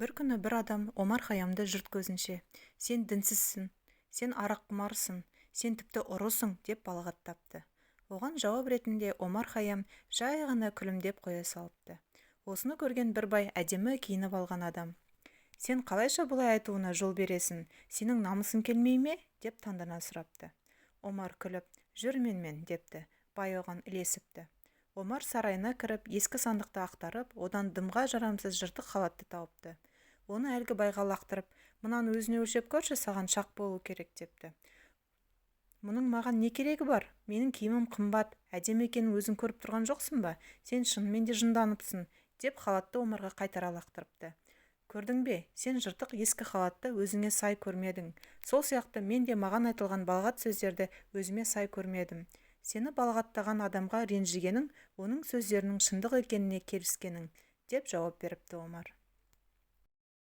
Бір күні бір адам Омар Хайямды жұрт көзінше «Сен дінсізсің, сен арақ құмарсың, сен тіпті ұрысың» деп балағаттапты. Оған жауап ретінде Омар Хайям жай ғана күлімдеп қоя салыпты. Осыны көрген бір бай әдемі киініп алған адам: «Сен қалайша бұлай айтуына жол бересің? Сенің намысың келмей ме?» деп таңдана сұрапты. Омар күліп: «Жүр менімен» депті. Бай оған ілесіпті. Омар сарайына кіріп, ескі сандықты ақтарып, одан дымға жарамсыз жыртық халатты тауыпты. Оны әлгі байға лақтырып: «Мынаны өзіне өлшеп көрші, саған шақ болу керек» депті. «Мұның маған не керегі бар? Менің киімім қымбат, әдемі екенін өзің көріп тұрған жоқсың ба? Сен шынымен де жынданыпсың» деп халатты Омарға қайтара лақтырыпты. «Көрдің бе, сен жыртық ескі халатты өзіңе сай көрмедің. Сол сияқты мен де маған айтылған балағат сөздерді өзіме сай көрмедім. Сені балағаттаған адамға ренжігенің, оның сөздерінің шындық екеніне келіскенің» деп жауап беріпті Омар.